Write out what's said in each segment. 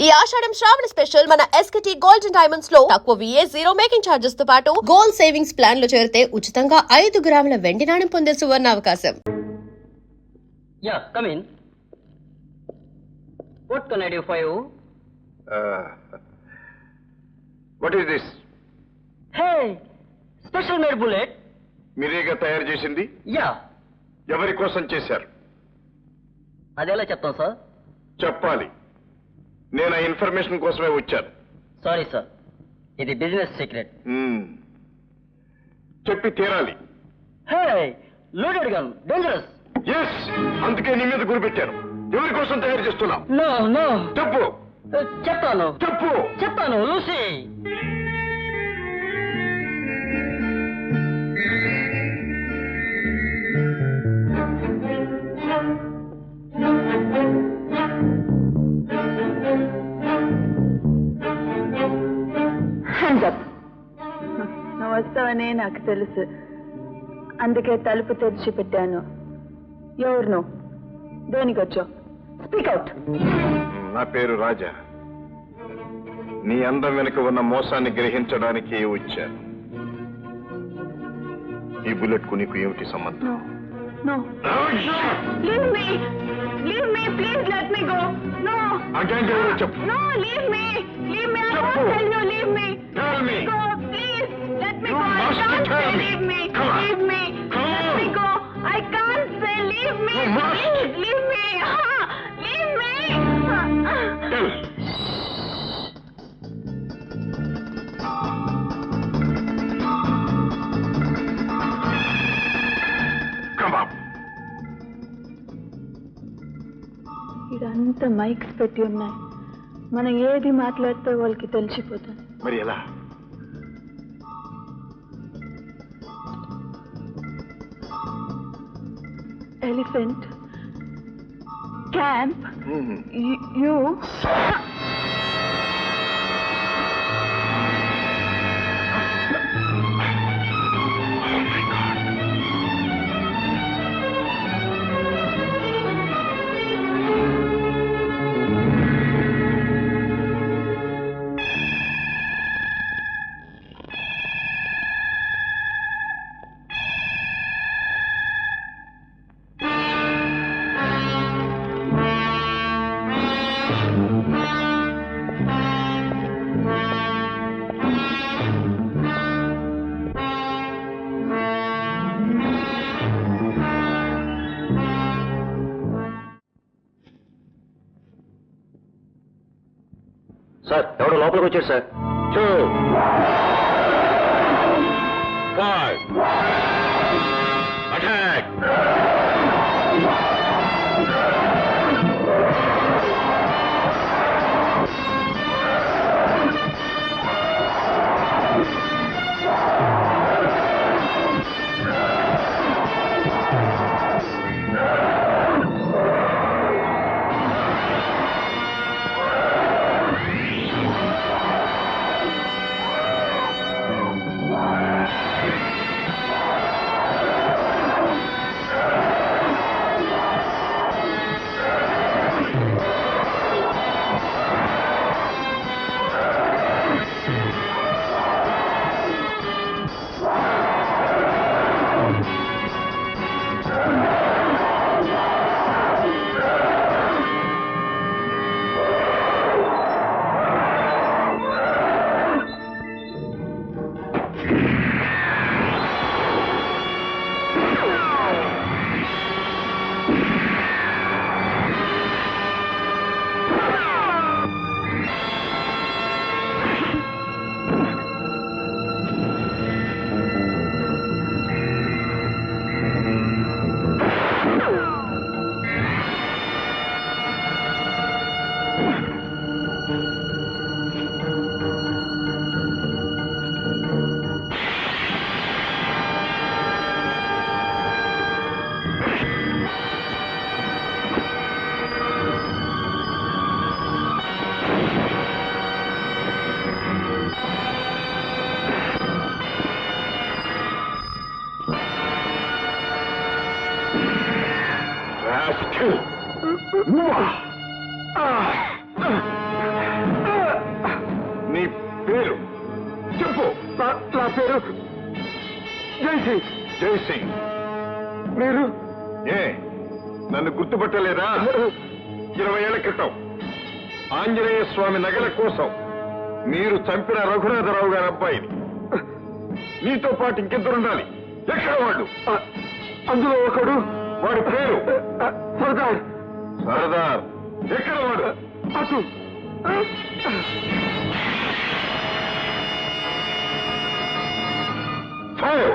ఈ ఆషాఢం శ్రావణ స్పెషల్ మన ఎస్కేటీ gold and diamonds లో తక్కువ VA జీరో మేకింగ్ చార్జెస్ తో పాటు గోల్డ్ సేవింగ్స్ ప్లాన్ లో చేరితే ఉచితంగా 5 గ్రాముల వెండి నాణెం పొందే సువర్ణ అవకాశం. Yeah, come in. What can I do for you? What is this? Hey, special made bullet. మీరేగా తయారు చేసింది? Yeah. ఎవరి కోసం చేశారు? అదేలా చెప్తాం సార్? చెప్పాలి. నేను ఆ ఇన్ఫర్మేషన్ కోసమే వచ్చాను. సారీ సార్, ఇది బిజినెస్ సీక్రెట్. చెప్పి తీరాలి. హే, లోడెడ్ గన్, డేంజరస్. ఎస్, అందుకే నీ మీద గురిపెట్టాను. ఎవరి కోసం తయారు చేస్తున్నావు? No no. చెప్పు. చెప్తాను. చెప్పు. చెప్తాను, లూసీ. నువ్వు వస్తావనే నాకు తెలుసు, అందుకే తలుపు తెరిచి పెట్టాను. ఎవరు నువ్వు? దేనికి వచ్చావు? Speak out. నా పేరు రాజా. నీ అందం వెనుక ఉన్న మోసాన్ని గ్రహించడానికి వచ్చాను. ఈ బుల్లెట్ కు నీకు ఏమిటి సంబంధం? No. Leave me. Leave me. Please let me go. No. Again, చెప్పు. No, leave me. Leave me. I won't tell you. Leave me. Tell me. Go, please. Let me You go. I must can't tell say me. leave me. Come on. Leave me. Come Let on. me go. I can't say leave me. You must. Please, leave me. Leave me. Tell. Come up. ఇదంతా mics పెట్టి ఉన్నాయి. మనం ఏది మాట్లాడితే వాళ్ళకి తెలిసిపోతుంది. మరి ఎలా? Elephant camp you. సార్, ఎవడో లోపలికి వచ్చారు సార్. 2 5 అటాక్. Rascal! పేరు జైసింగ్. జైసింగ్, మీరు నన్ను గుర్తుపట్టలేదా? 20 ఏళ్ల క్రితం ఆంజనేయ స్వామి నగల కోసం మీరు చంపిన రఘునాథరావు గారి అబ్బాయిని. మీతో పాటు ఇంకెద్దరుండాలి. ఎక్కడ వాళ్ళు? అందులో ఒకడు, వాడి పేరు సర్దార్. సర్దార్ ఎక్కడ వాడు? అటు. ఫైర్.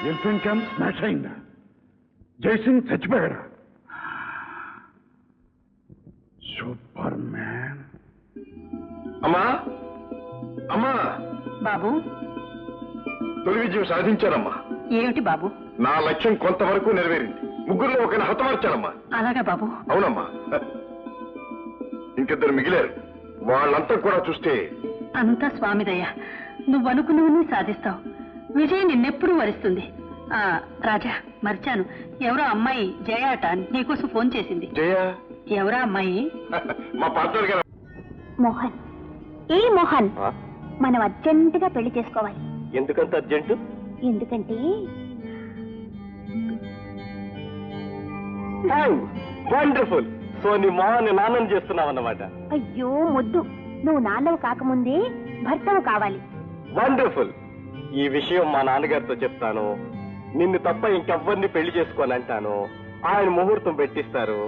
ఎలిఫెంట్ క్యాంప్ స్మాష్ అయిందా? జైసింగ్ చచ్చిపోయాడా? Super man. అమ్మా, అమ్మా. బాబు, తొలి విజయం సాధించానమ్మా. ఏమిటి బాబు? నా లక్ష్యం కొంతవరకు నెరవేరింది. ముగ్గురులో ఒకరిని హతమార్చానమ్మా. అలాగా బాబు? అవునమ్మా. ఇంకిద్దరు మిగిలారు. వాళ్ళంతా కూడా చూస్తే అంతా స్వామిదయ్యా. నువ్వు అనుకున్నవన్నీ సాధిస్తావు. విజయ్ నిన్నెప్పుడూ వరిస్తుంది. రాజా, మర్చాను, ఎవరో అమ్మాయి జయ అట నీకోసం ఫోన్ చేసింది. జయ? ఎవరా అమ్మాయి? మా పార్ట్నర్ గారు. మోహన్. ఏ మోహన్, మనం అర్జెంటుగా పెళ్లి చేసుకోవాలి. ఎందుకంత అర్జెంటు? ఎందుకంటే వండర్ఫుల్. సో నీ మొహాన్ని నాన్నం చేస్తున్నావు అన్నమాట. అయ్యో మొద్దు, నువ్వు నాన్నవు కాకముందే భర్తవు కావాలి. వండర్ఫుల్. ఈ విషయం మా నాన్నగారితో చెప్తాను. నిన్ను తప్ప ఇంకెవ్వరిని పెళ్లి చేసుకోనంటాను. ఆయన ముహూర్తం పెట్టిస్తారు.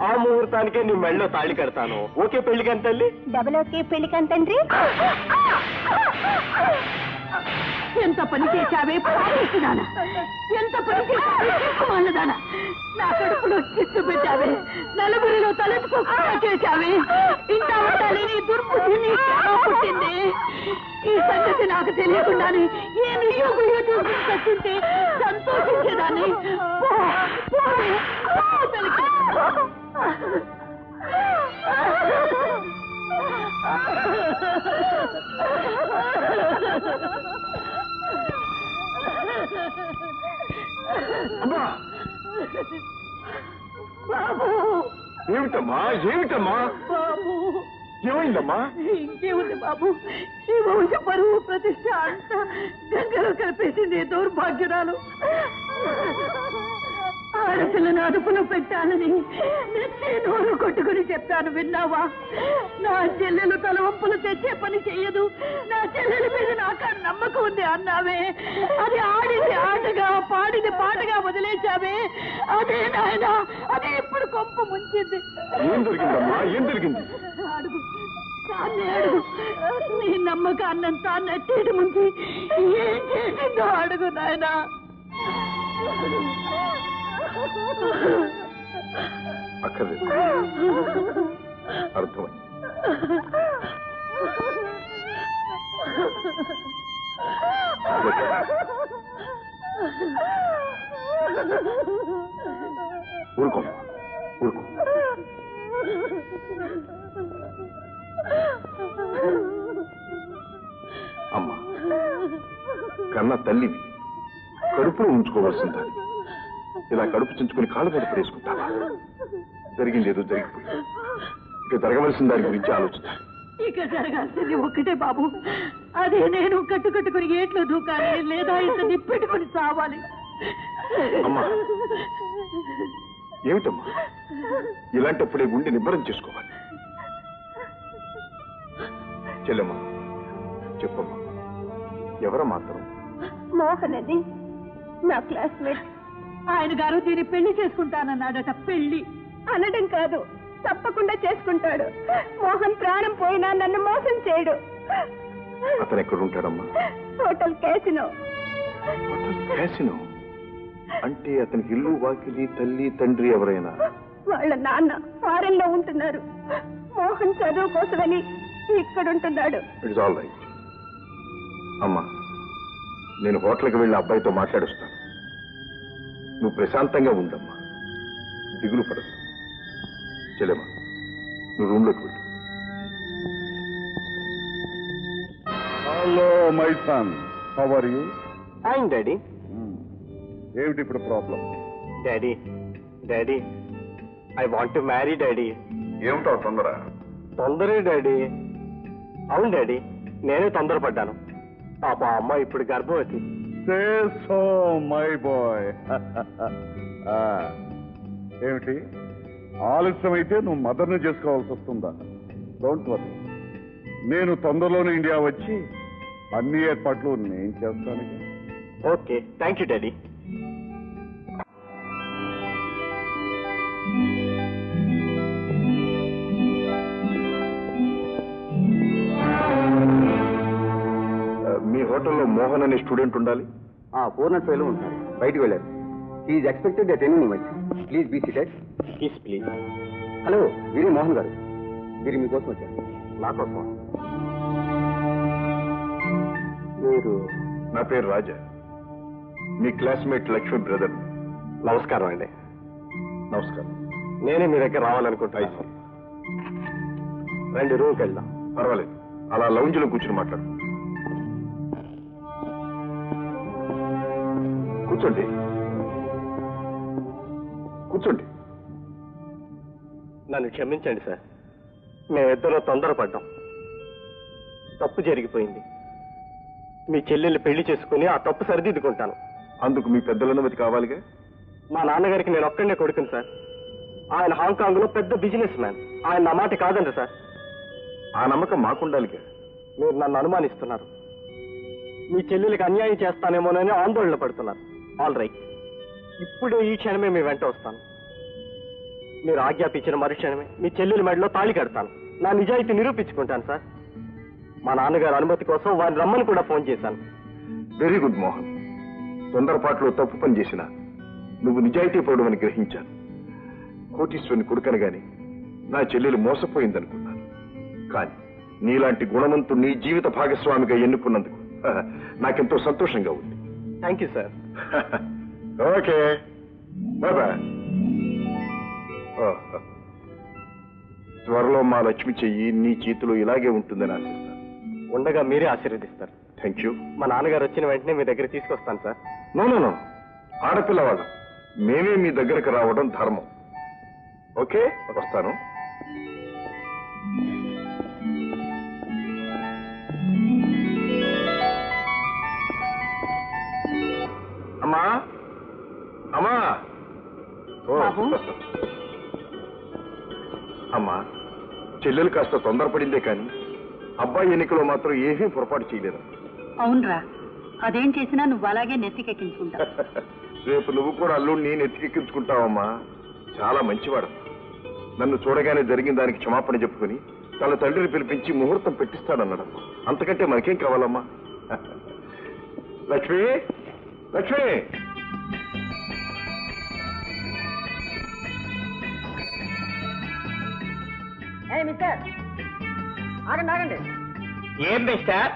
ఆ ముహూర్తానికే నీ మెళ్ళలో తాళి కడతాను. ఓకే పెళ్లికని తల్లి? డబల్ ఓకే పెళ్లికని తండ్రి. ఎంత పని చేశావే పారేసినానా? ఎంత పని చేశావేదానా? నా కడుపులో చిత్తు పెట్టావే, నలుగురిలో తలెత్తుకోకుండా చేశావే. ఇంత ఉండాలి నీ దుర్బుద్ధిని పుట్టింది. ఈ సంగతి నాకు తెలియకుండానే ఏ నియ్యో గుయ్యో చూసుకుని చచ్చుంటే సంతోషించేదాన్ని. బాబు, ఏమిటమ్మా? ఏమిటమ్మా? బాబు, ఏమైందమ్మా? ఇంకేముంది బాబు, ఈ వంశ పరువు ప్రతిష్ట అంతా గంగలో కలిపేసింది దౌర్భాగ్యురాలు. ఆడపిల్లను అదుపులో పెట్టాలని నెత్తి నోరు కొట్టుకుని చెప్పాను, విన్నావా? నా చెల్లెలు తలవంపులు తెచ్చే పని చెయ్యదు, నా చెల్లెల మీద నాకు నమ్మకం ఉంది అన్నావే. అది ఆడింది ఆటగా, పాడింది పాటగా వదిలేశావే. అదే నాయన, అదే ఇప్పుడు కొంప ముంచింది. ఏం జరిగిందమ్మా? ఏం జరిగింది? అడుగు, తాన్నే అడుగు. నీ నమ్మకాన్నంతా నెట్టేటి ముంచి ఏం చేసిందో అడుగు నాయనా. అక్కర్లేదు, అర్థమైంది. ఊరుకో, ఊరుకో. అమ్మా, కన్న తల్లివి, కడుపులో ఉంచుకోవాల్సిందా? ఇలా కడుపు చించుకుని కాళ్ళు మీద పడేసుకుంటావా? జరిగింది ఏదో జరిగిపోయింది. ఇక జరగవలసిన దాని గురించి ఆలోచిస్తా. ఇక జరగాల్సింది ఒక్కటే బాబు, అదే నేను కట్టుకుని ఏట్లో దూకాలి, లేదా ఇంత నిప్పెట్టుకుని చావాలి. అమ్మా ఏమిటమ్మా ఇలాంటప్పుడే గుండె నిబ్బరం చేసుకోవాలి. చెల్లెమ్మా చెప్పమ్మా, ఎవరో మాత్రం? మోహన్ అని నా క్లాస్మేట్. ఆయన గారు దీన్ని పెళ్లి చేసుకుంటానన్నాడట. పెళ్లి అనడం కాదు, తప్పకుండా చేసుకుంటాడు. మోహన్ ప్రాణం పోయినా నన్ను మోసం చేయడు. అతను ఎక్కడ ఉంటాడమ్మా? Hotel casino. క్యాసినో అంటే అతనికి ఇల్లు వాకిలి తల్లి తండ్రి ఎవరైనా? వాళ్ళ నాన్న ఫారెన్ లో ఉంటున్నారు. మోహన్ చదువు కోసమని ఇక్కడ ఉంటున్నాడు. It's all right. అమ్మా నేను హోటల్కి వెళ్ళి అబ్బాయితో మాట్లాడుస్తాను. నువ్వు ప్రశాంతంగా ఉండమ్మా, దిగులు పడదు. చెల్లెమ్మా నువ్వు రూమ్లోకి వెళ్ళు. Hello my son, how are you? Fine daddy. ఏమిటి ఇప్పుడు problem? Daddy daddy I want to marry daddy. ఏమిటో తొందర? తొందరే డాడీ. అవును డాడీ, నేనే తొందరపడ్డాను. పాప అమ్మ ఇప్పుడు గర్భవతి. Say so my boy. ఏమిటి ఆలస్యం అయితే నువ్వు మదర్ని చేసుకోవాల్సి వస్తుందా? డోంట్ వరీ, నేను తొందరలోనే ఇండియా వచ్చి అన్ని ఏర్పాట్లు నేను చేస్తాను. Okay, thank you daddy. మీ హోటల్లో మోహన్ అనే స్టూడెంట్ ఉండాలి. పూర్ణ ఫెయిల్ ఉంటారు, బయటికి వెళ్ళారు. Is expected at any moment. Please be seated. Please. Hello, వీరి మోహన్ గారు, వీరి మీకోసం వచ్చారు. నా కోసం? మీరు? నా పేరు రాజా, మీ క్లాస్మేట్ లక్ష్మి బ్రదర్. నమస్కారం అండి. నమస్కారం. నేనే మీ దగ్గర రావాలనుకుంటున్నాను. రండి రూమ్కి వెళ్దాం. పర్వాలేదు, అలా లౌంజ్లో కూర్చుని మాట్లాడు. కూర్చోండి కూర్చోండి. నన్ను క్షమించండి సార్, మేమిద్దరూ తొందరపడ్డాం. తప్పు జరిగిపోయింది. మీ చెల్లెల్ని పెళ్లి చేసుకుని ఆ తప్పు సరిదిద్దుకుంటాను. అందుకు మీ పెద్దల అనుమతి కావాలిగా? మా నాన్నగారికి నేను ఒక్కడే కొడుకుని సార్. ఆయన హాంకాంగ్ లో పెద్ద బిజినెస్ మ్యాన్. ఆయన నా మాట కాదండి సార్. ఆ నమ్మకం మాకుండాలిగా. మీరు నన్ను అనుమానిస్తున్నారు. మీ చెల్లెలకి అన్యాయం చేస్తానేమోనని ఆందోళన పడుతున్నారు. ఆల్ రైట్, ఇప్పుడే ఈ క్షణమే మీ వెంట వస్తాను. మీరు ఆజ్ఞాపించిన మరుక్షణమే మీ చెల్లెలి మెడలో తాళి కడతాను. నా నిజాయితీ నిరూపించుకుంటాను సార్. మా నాన్నగారు అనుమతి కోసం వారిని రమ్మని కూడా ఫోన్ చేశాను. Very good Mohan. తొందరపాటులో తప్పు పని చేసిన నువ్వు నిజాయితీ పరుడమని గ్రహించాను. కోటీశ్వరుని కొడుకనగాని నా చెల్లెలు మోసపోయిందనుకున్నాను. కానీ నీలాంటి గుణవంతుణ్ణి జీవిత భాగస్వామిగా ఎన్నుకున్నందుకు నాకెంతో సంతోషంగా ఉంది. Thank you sir. Okay, bye. త్వరలో మా లక్ష్మి చెయ్యి నీ చేతిలో ఇలాగే ఉంటుందని ఆశిస్తాను. ఉండగా మీరే ఆశీర్వదిస్తారు. Thank you. మా నాన్నగారు వచ్చిన వెంటనే మీ దగ్గర తీసుకొస్తాను సార్. నో, ఆడపిల్లవాళ్ళ మేమే మీ దగ్గరకు రావడం ధర్మం. ఓకే, వస్తాను. అమ్మా అమ్మా. అమ్మా, చెల్లెలు కాస్త తొందరపడిందే కానీ అబ్బాయి ఎన్నికలో మాత్రం ఏమీ పొరపాటు చేయలేదు. అవునరా, అదేం చేసినా నువ్వు అలాగే నెత్తికెక్కించుకుంటావు. రేపు నువ్వు కూడా అల్లుడిని నెత్తికెక్కించుకుంటావమ్మా. చాలా మంచివాడు. నన్ను చూడగానే జరిగిన దానికి క్షమాపణ చెప్పుకుని తన తండ్రిని పిలిపించి ముహూర్తం పెట్టిస్తానన్నాడు. అంతకంటే మనకేం కావాలమ్మా? లక్ష్మి, లక్ష్మి. మిస్టర్, ఆగండి ఆగండి. ఏం మిస్టర్?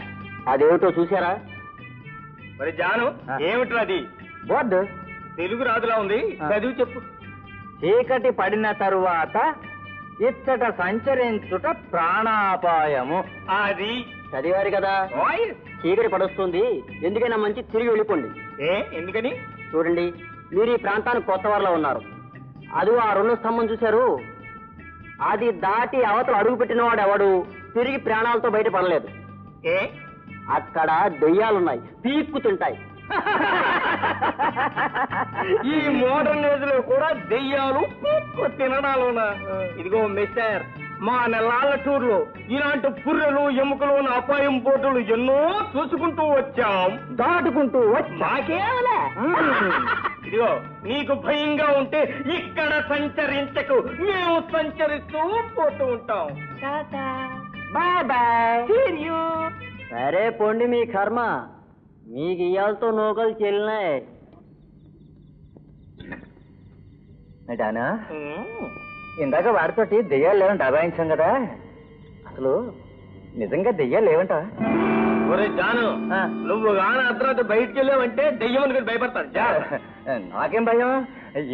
అదేమిటో చూసారా? మరి జాను, ఏమిట్రా అది? బోర్డు తెలుగు రాదులా ఉంది, చదివి చెప్పు. చీకటి పడిన తరువాత ఇచ్చట సంచరించుట ప్రాణాపాయము. అది చదివారు కదా? ఓయ్, చీకటి పడొస్తుంది, ఎందుకైనా మంచి తిరిగి వెళ్ళిపోండి. ఎందుకని? చూడండి, మీరు ఈ ప్రాంతానికి కొత్త వారిలో ఉన్నారు. అది ఆ 2 స్తంభం చూశారు, అది దాటి అవతల అడుగు పెట్టిన వాడు ఎవడు తిరిగి ప్రాణాలతో బయటపడలేదు. ఏ అక్కడ దెయ్యాలున్నాయి, పీక్కు తింటాయి. ఈ మోడర్న్ ఏజ్ లో కూడా దెయ్యాలు పీక్కు తినడాలునా? ఇదిగో మిస్టర్, మా నెలాళ్ళ టూర్లో ఇలాంటి పుర్రెలు ఎముకలు అపాయం పోటులు ఎన్నో చూసుకుంటూ వచ్చాం, దాటుకుంటూ మాకేమలే. ఇదిగో నీకు భయంగా ఉంటే ఇక్కడ సంచరించకు, మేము సంచరిస్తూ పోతూ ఉంటాం. Bye bye. సరే పొండి మీ కర్మ, మీకు ఇయ్యాలతో నూకలు చెల్లినాయి. డానా, ఇందాక వాడితోటి దెయ్యాలు లేవంట అభాయించాం కదా, అసలు నిజంగా దెయ్యాలు లేవంట? ఒరే జాను, నువ్వు గాన అర్ధరాత్రి బయటికి వెళ్ళావంటే దెయ్యం అనుకుని భయపడతాను. నాకేం భయం,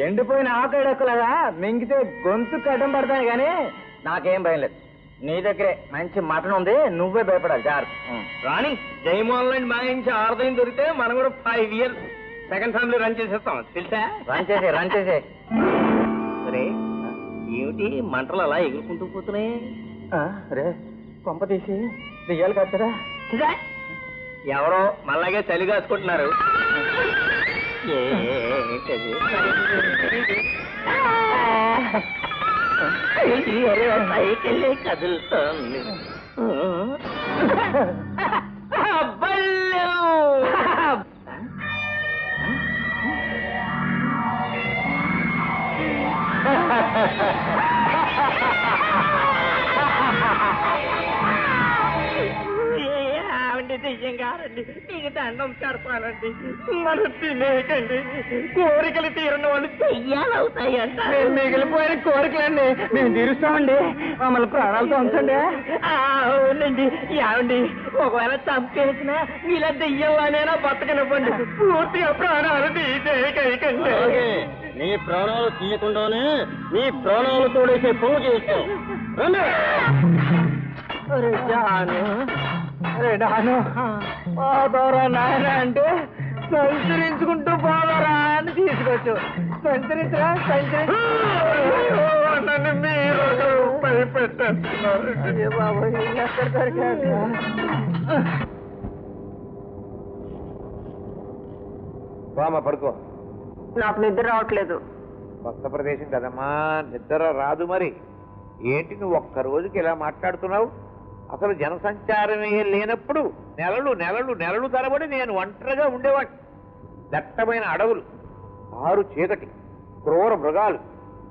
ఎండిపోయిన ఆకడెక్కలాగా మింగితే గొంతు కట్టం పడతాను కానీ నాకేం భయం లేదు. నీ దగ్గరే మంచి మటన్ ఉంది, నువ్వే భయపడాలి. జాగ్రత్త. రాణి జైమాన్లైన్ మాయించి ఆరుదైన దొరికితే మనం కూడా 5 years సెకండ్ ఫ్యామిలీ రన్ చేసేస్తాం తెలుసా? రన్ చేసే. సరే ఏమిటి మంటలు అలా ఎగురుకుంటూ పోతున్నాయి? రే కొంప తీసి దెయ్యాలు కట్టరా? ఎవరో మళ్ళాగే చలి కాసుకుంటున్నారు. సైకిల్ కదులుతోంది. గారండి, నీకు దండం పెడతానండి, మనం తినేయకండి. కోరికలు తీరిన వాళ్ళు చెయ్యాలవుతాయంట. మిగిలిపోయిన కోరికలండి మేము తీరుస్తామండి, మమ్మల్ని ప్రాణాలతో ఉంచండి. అవునండి. ఏమండి, ఒకవేళ చంపేసిన ఇలా దెయ్యంలానైనా బతకనివ్వండి, పూర్తిగా ప్రాణాలు తీసేయకండి. నీ ప్రాణాలు తీయకుండానే నీ ప్రాణాలు తోడేసే పూజ చేస్తాం. పోదోరా నాయన అంటే సంచరించుకుంటూ పోదోరా అని తీసుకొచ్చు. సంచరించరా నన్ను మీరు భయపెట్టేస్తున్నారు. బామ్మ పడుకో. నాకు నిద్ర రావట్లేదు. కొత్త ప్రదేశం కదమ్మా, నిద్ర రాదు. మరి ఏంటి నువ్వు ఒక్క రోజుకి ఇలా మాట్లాడుతున్నావు? అసలు జనసంచారమే లేనప్పుడు నెలలు నెలలు నెలలు తరబడి నేను ఒంటరిగా ఉండేవాడిని. దట్టమైన అడవులు, ఆరు చీకటి, క్రూర మృగాలు,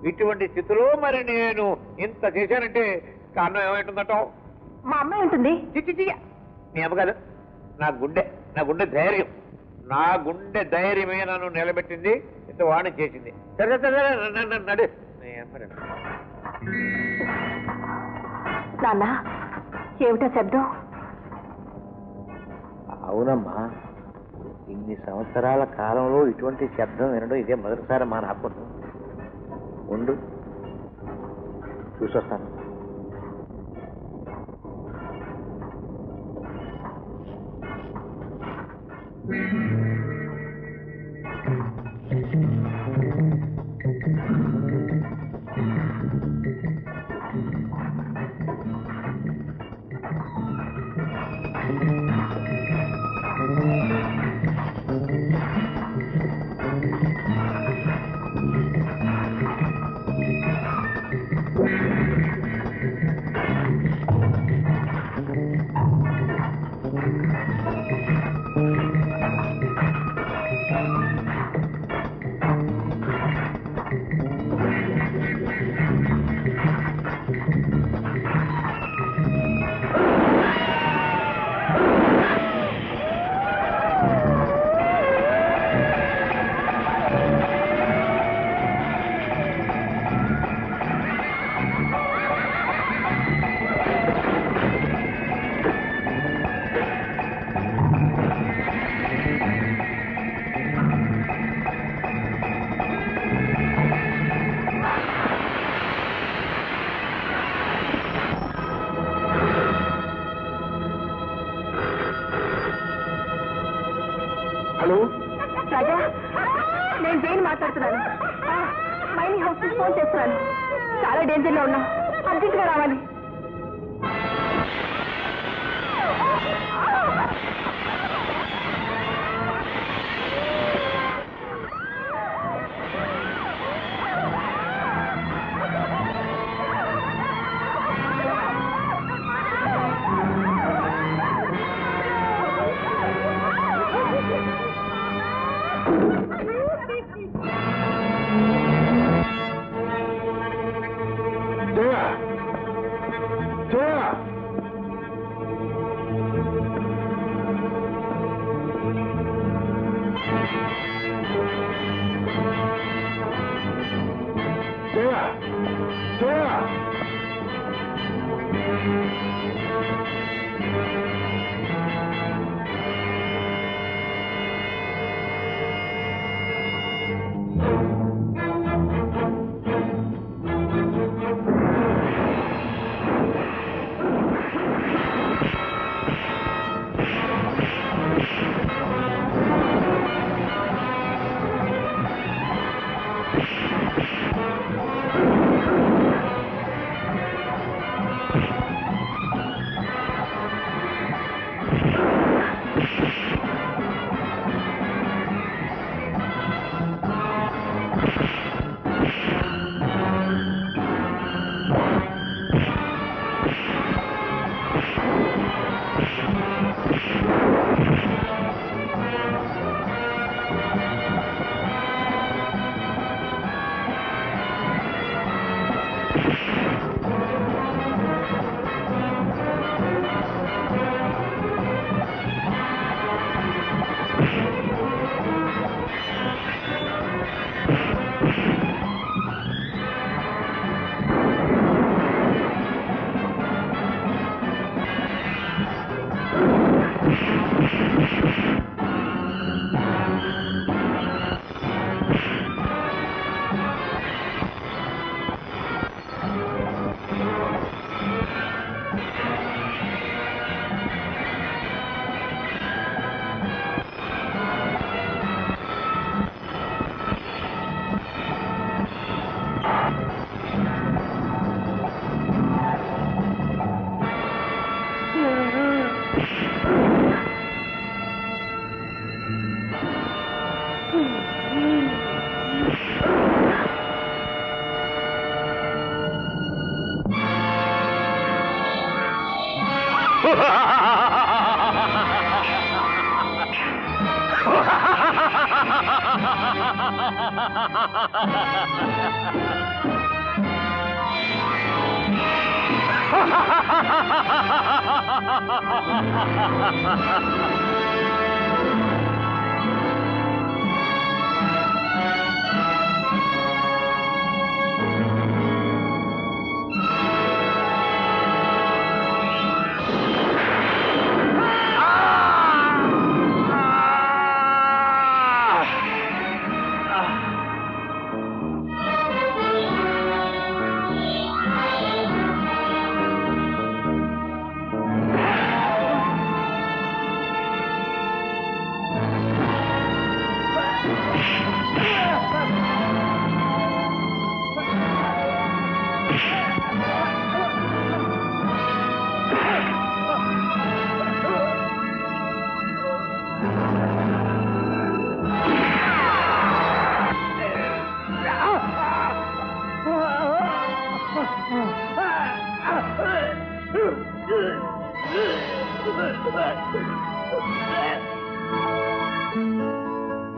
ఇటువంటి స్థితిలో మరి నేను ఇంత చేశానంటే కారణం ఏమైంటుందటో? మా అమ్మాయి ఉంటుంది. చిచ్చి నీ అమ్మ కాదు, నా గుండె ధైర్యం. నా గుండె ధైర్యమే నన్ను నిలబెట్టింది, ఇంత వాణి చేసింది. సరే నడు. నాన్న, ఏమిటో శబ్దం? అవునమ్మా, ఇన్ని సంవత్సరాల కాలంలో ఇటువంటి శబ్దం వినడం ఇదే మొదటిసారి మా నాకు. ఉండు చూసొస్తాను. హలో రాజా, నేను జైన్ మాట్లాడుతున్నాను. మైనింగ్ హౌస్ నుంచి ఫోన్ చేస్తున్నాను. చాలా డేంజర్ లో ఉన్నా, అర్జెంటుగా రావాలి.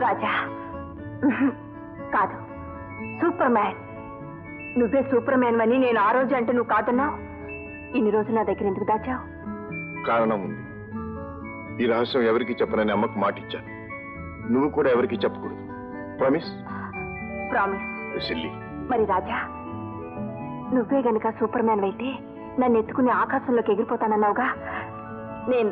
రాజా కాదు, సూపర్ మ్యాన్. నువ్వే సూపర్ మ్యాన్ అని నేను ఆ రోజు అంటే నువ్వు కాదన్నావు. ఇన్ని రోజులు నా దగ్గర ఎందుకు దాచావు? కారణం ఉంది. ఈ రహస్యం ఎవరికి చెప్పనని అమ్మకు మాట ఇచ్చాను. నువ్వు కూడా ఎవరికి చెప్పకూడదు. ప్రామిస్? ప్రామిస్. సిల్లీ. మరి రాజా, నువ్వే గనుక సూపర్ మ్యాన్ అయితే నన్ను ఎత్తుకుని ఆకాశంలోకి ఎగిరిపోతానన్నావుగా. నేను